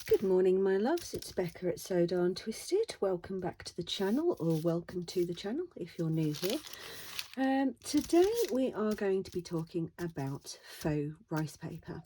Good morning, my loves. It's Becca at So Darn Twisted. Welcome back to the channel, or welcome to the channel if you're new here. Today we are going to be talking about faux rice paper.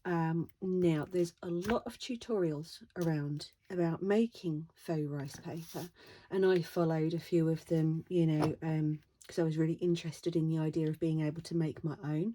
Now, there's a lot of tutorials around about making faux rice paper, and I followed a few of them, because I was really interested in the idea of being able to make my own,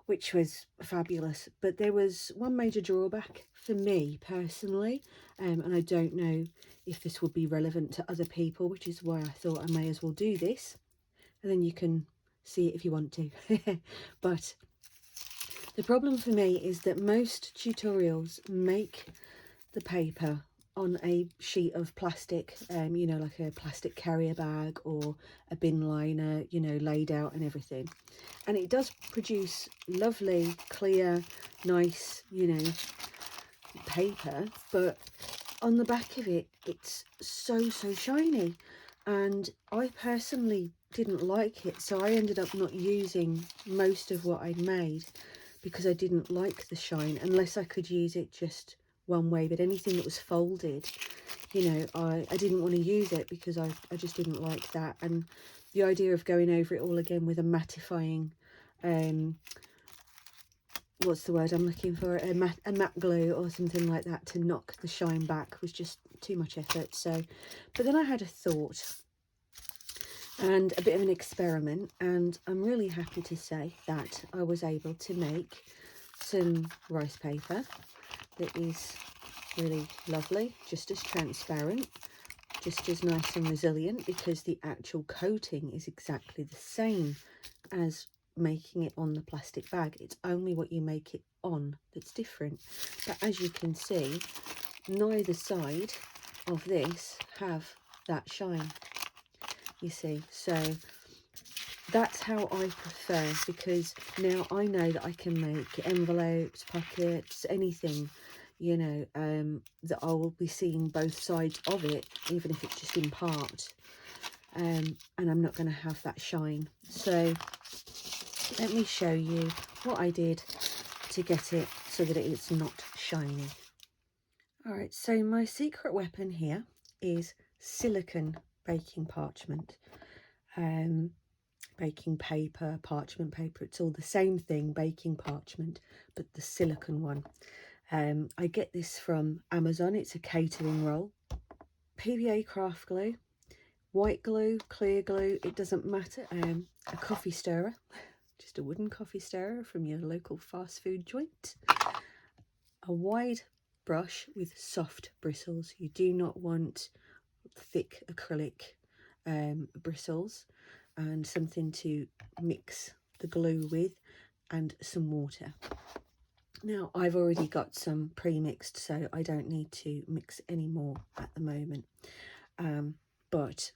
which was fabulous. But there was one major drawback for me personally, and I don't know if this would be relevant to other people, which is why I thought I may as well do this, and then you can see it if you want to. But the problem for me is that most tutorials make the paper on a sheet of plastic, like a plastic carrier bag or a bin liner, laid out and everything. And it does produce lovely, clear, nice, paper, but on the back of it, it's so shiny. And I personally didn't like it, so I ended up not using most of what I'd made because I didn't like the shine, unless I could use it just one way. But anything that was folded, I didn't want to use it because I just didn't like that. And the idea of going over it all again with a mattifying, what's the word I'm looking for, a matte glue or something like that to knock the shine back was just too much effort. So, but then I had a thought and a bit of an experiment, and I'm really happy to say that I was able to make some rice paper that is really lovely, just as transparent, just as nice and resilient, because the actual coating is exactly the same as making it on the plastic bag. It's only what you make it on that's different. But as you can see, neither side of this have that shine, you see. So that's how I prefer, because now I know that I can make envelopes, pockets, anything, that I will be seeing both sides of it, even if it's just in part, and I'm not going to have that shine. So let me show you what I did to get it so that it's not shiny. All right, so my secret weapon here is silicone baking parchment. Baking paper, parchment paper, it's all the same thing, baking parchment, but the silicone one. I get this from Amazon. It's a catering roll. PVA craft glue, white glue, clear glue, it doesn't matter. A coffee stirrer, just a wooden coffee stirrer from your local fast food joint. A wide brush with soft bristles. You do not want thick acrylic bristles, and something to mix the glue with, and some water. Now, I've already got some pre-mixed, so I don't need to mix any more at the moment. But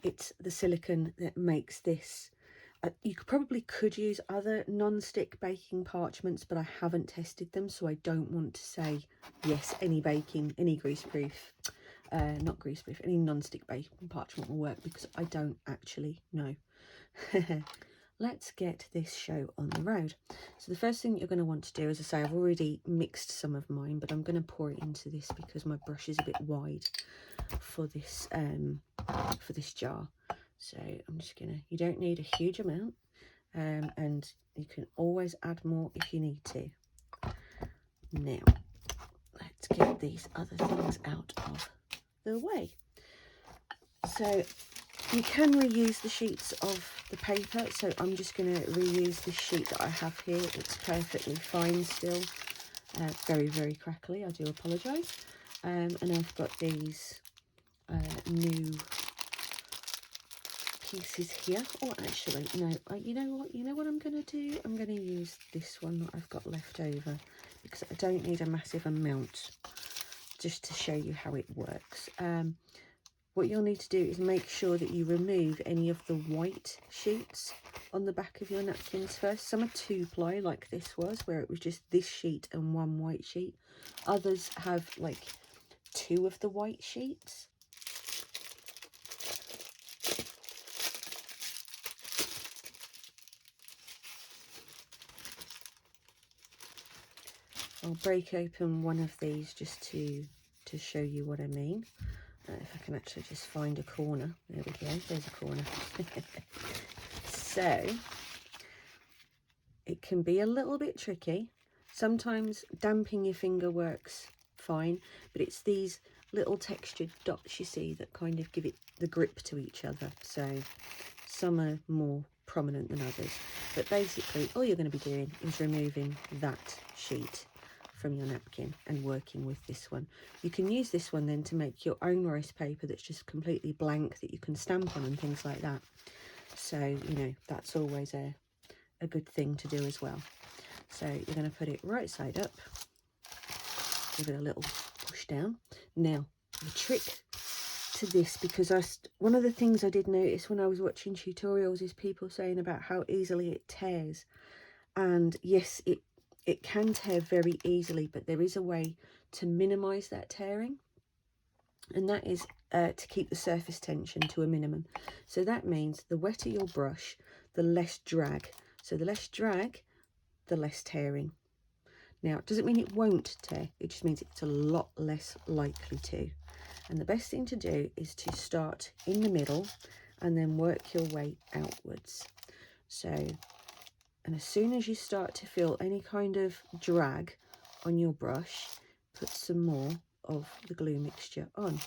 it's the silicone that makes this. You probably could use other non-stick baking parchments, but I haven't tested them, so I don't want to say yes, any greaseproof, not greaseproof, any non-stick baking parchment will work, because I don't actually know. Let's get this show on the road. So the first thing you're going to want to do, as I say, I've already mixed some of mine, but I'm going to pour it into this because my brush is a bit wide for this jar. So I'm just gonna, you don't need a huge amount, and you can always add more if you need to. Now let's get these other things out of the way. So you can reuse the sheets of the paper, so I'm just going to reuse this sheet that I have here. It's perfectly fine still, very crackly, I do apologise. And I've got these new pieces here. Oh, actually no, you know what I'm going to do, I'm going to use this one that I've got left over, because I don't need a massive amount, just to show you how it works. What you'll need to do is make sure that you remove any of the white sheets on the back of your napkins first. Some are 2-ply, like this was, where it was just this sheet and one white sheet. Others have like 2 of the white sheets. I'll break open one of these just to show you what I mean. If I can actually just find a corner. There we go, there's a corner. So it can be a little bit tricky. Sometimes damping your finger works fine, but it's these little textured dots you see that kind of give it the grip to each other. So some are more prominent than others, but basically all you're going to be doing is removing that sheet from your napkin and working with this one. You can use this one then to make your own rice paper that's just completely blank that you can stamp on and things like that. So, you know, that's always a good thing to do as well. So you're going to put it right side up, give it a little push down. Now, the trick to this, because one of the things I did notice when I was watching tutorials is people saying about how easily it tears. And yes, it can tear very easily, but there is a way to minimize that tearing, and that is to keep the surface tension to a minimum. So that means the wetter your brush, the less drag. So the less drag, the less tearing. Now, it doesn't mean it won't tear, it just means it's a lot less likely to. And the best thing to do is to start in the middle and then work your way outwards. So, and as soon as you start to feel any kind of drag on your brush, put some more of the glue mixture on,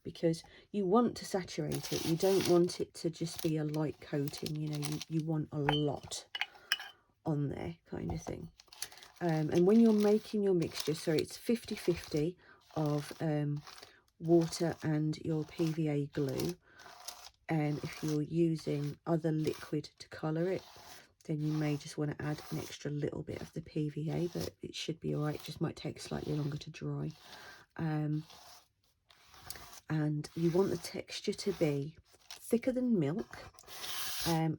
because you want to saturate it. You don't want it to just be a light coating, you know, you want a lot on there kind of thing. And when you're making your mixture, so it's 50-50 of water and your PVA glue, and if you're using other liquid to colour it, then you may just want to add an extra little bit of the PVA, but it should be alright. It just might take slightly longer to dry. And you want the texture to be thicker than milk,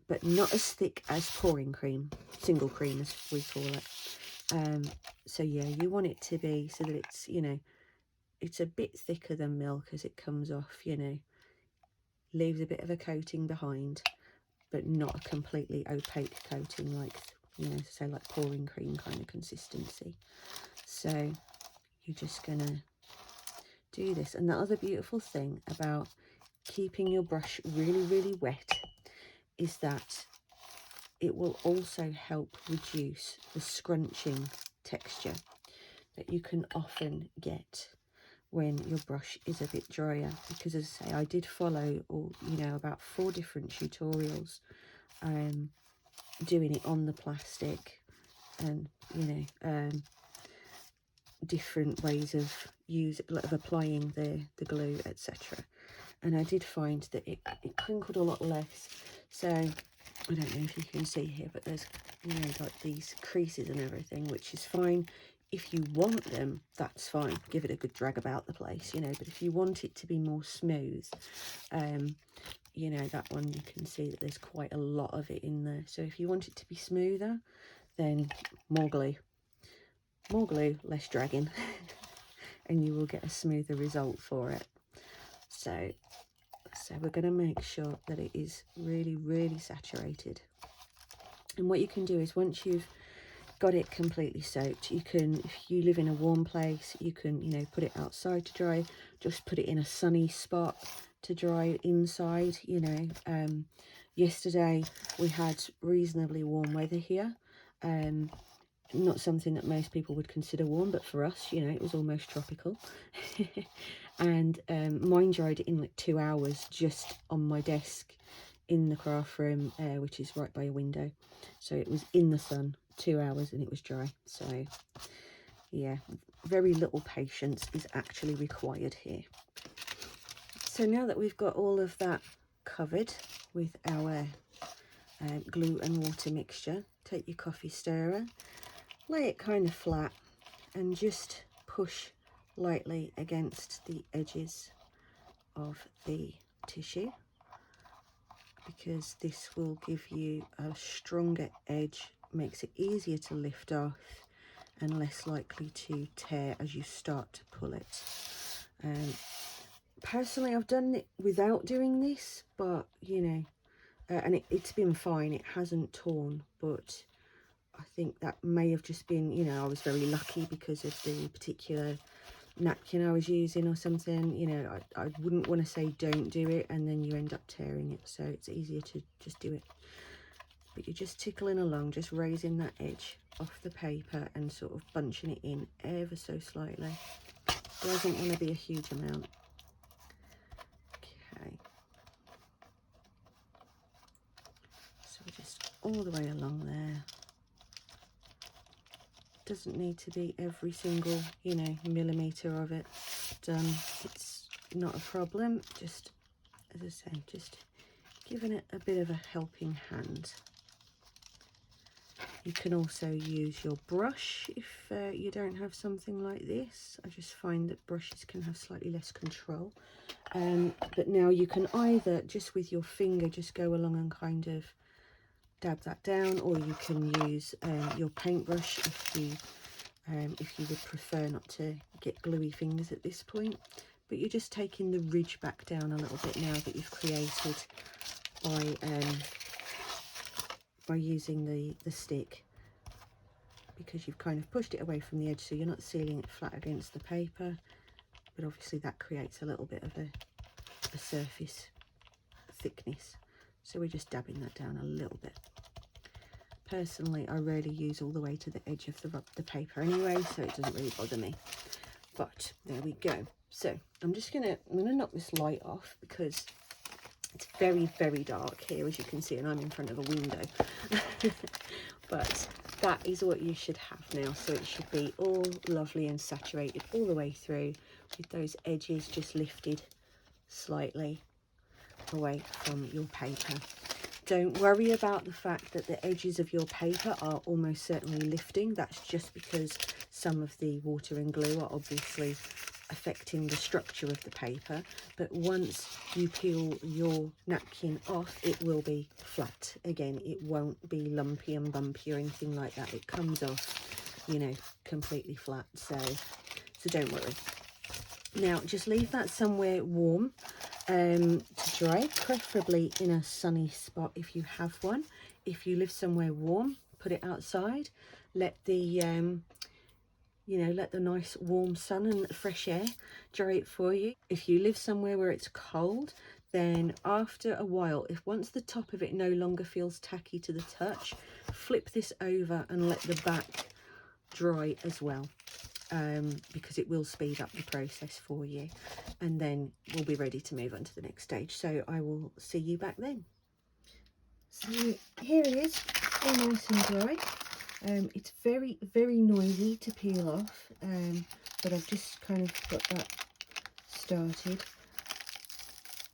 but not as thick as pouring cream, single cream as we call it. So yeah, you want it to be so that it's, you know, it's a bit thicker than milk as it comes off, you know, leaves a bit of a coating behind, but not a completely opaque coating like, you know, say like pouring cream kind of consistency. So you're just gonna do this. And the other beautiful thing about keeping your brush really, really wet is that it will also help reduce the scrunching texture that you can often get when your brush is a bit drier. Because as I say, I did follow about 4 different tutorials doing it on the plastic, and different ways of applying the glue, etc. And I did find that it crinkled a lot less. So I don't know if you can see here, but there's like these creases and everything, which is fine. If you want them, that's fine. Give it a good drag about the place, but if you want it to be more smooth, that one, you can see that there's quite a lot of it in there. So if you want it to be smoother, then more glue, less dragging, and you will get a smoother result for it. So we're going to make sure that it is really, really saturated. And what you can do is, once you've got it completely soaked, you can, if you live in a warm place, you can put it outside to dry. Just put it in a sunny spot to dry inside. Yesterday we had reasonably warm weather here, not something that most people would consider warm, but for us, it was almost tropical. And mine dried in like 2 hours just on my desk in the craft room, which is right by a window. So it was in the sun 2 hours and it was dry. So yeah, very little patience is actually required here. So now that we've got all of that covered with our glue and water mixture, take your coffee stirrer, lay it kind of flat and just push lightly against the edges of the tissue, because this will give you a stronger edge, makes it easier to lift off and less likely to tear as you start to pull it. Personally, I've done it without doing this, but and it's been fine, it hasn't torn, but I think that may have just been, you know, I was very lucky because of the particular napkin I was using or something. You know, I wouldn't want to say don't do it and then you end up tearing it, so it's easier to just do it. But you're just tickling along, just raising that edge off the paper and sort of bunching it in ever so slightly. Doesn't want to be a huge amount. Okay, so we're just all the way along there. Doesn't need to be every single, you know, millimetre of it done. It's not a problem. Just, as I say, just giving it a bit of a helping hand. You can also use your brush if you don't have something like this. I just find that brushes can have slightly less control. But now you can either just with your finger just go along and kind of dab that down, or you can use your paintbrush if you would prefer not to get gluey fingers at this point. But you're just taking the ridge back down a little bit now that you've created by using the stick, because you've kind of pushed it away from the edge, so you're not sealing it flat against the paper, but obviously that creates a little bit of a surface thickness. So we're just dabbing that down a little bit. Personally, I rarely use all the way to the edge of the paper anyway, so it doesn't really bother me. But there we go. So I'm gonna knock this light off because it's very, very dark here, as you can see, and I'm in front of a window. But that is what you should have now. So it should be all lovely and saturated all the way through, with those edges just lifted slightly away from your paper. Don't worry about the fact that the edges of your paper are almost certainly lifting. That's just because some of the water and glue are obviously affecting the structure of the paper. But once you peel your napkin off, it will be flat again. It won't be lumpy and bumpy or anything like that. It comes off, you know, completely flat. So don't worry. Now just leave that somewhere warm to dry, preferably in a sunny spot if you have one. If you live somewhere warm, put it outside. Let the let the nice warm sun and fresh air dry it for you. If you live somewhere where it's cold, then after a while, if once the top of it no longer feels tacky to the touch, flip this over and let the back dry as well, because it will speed up the process for you, and then we'll be ready to move on to the next stage. So I will see you back then. So here it is, all nice and dry. It's very, very noisy to peel off, but I've just kind of got that started.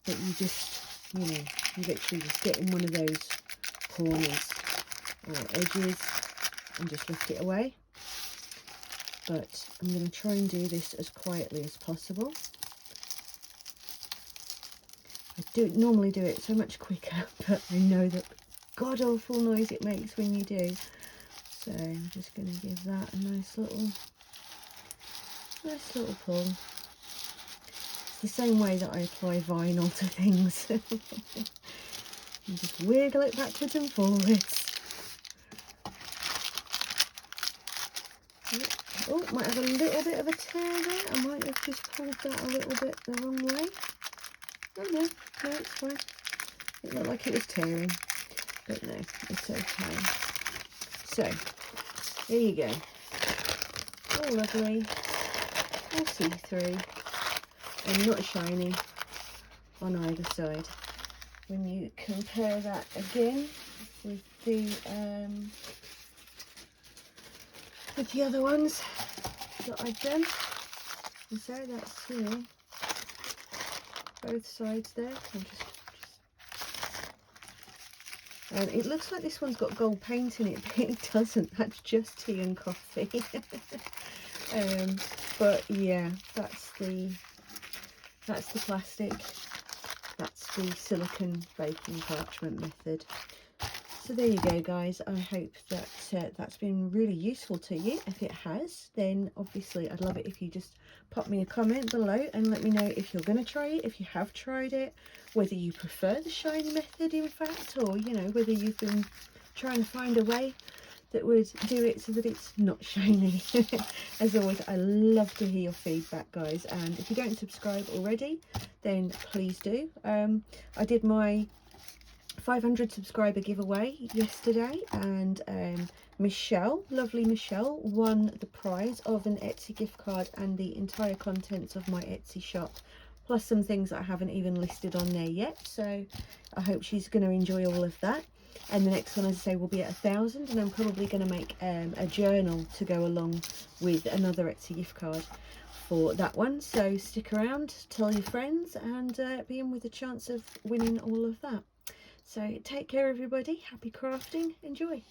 But you just, you literally just get in one of those corners or edges and just lift it away. But I'm going to try and do this as quietly as possible. I normally do it so much quicker, but I know that god awful noise it makes when you do. So I'm just going to give that a nice little pull. It's the same way that I apply vinyl to things. And just wiggle it backwards and forwards. Oh, might have a little bit of a tear there. I might have just pulled that a little bit the wrong way. Oh no, it's fine. It looked like it was tearing, but no, it's okay. So, there you go. All lovely, all see-through, and not shiny on either side. When you compare that again with the other ones that I've done, and so that's, both sides there. It looks like this one's got gold paint in it, but it doesn't. That's just tea and coffee. But yeah, that's the plastic. That's the silicone baking parchment method. So there you go, guys. I hope that that's been really useful to you. If it has, then obviously I'd love it if you just pop me a comment below and let me know if you're going to try it, if you have tried it, whether you prefer the shiny method in fact, or whether you've been trying to find a way that would do it so that it's not shiny. As always, I love to hear your feedback, guys, and if you don't subscribe already, then please do. I did my 500 subscriber giveaway yesterday, and Michelle, lovely Michelle, won the prize of an Etsy gift card and the entire contents of my Etsy shop, plus some things that I haven't even listed on there yet, so I hope she's going to enjoy all of that. And the next one, as I say, will be at 1,000, and I'm probably going to make a journal to go along with another Etsy gift card for that one. So stick around, tell your friends, and be in with a chance of winning all of that. So take care, everybody. Happy crafting. Enjoy.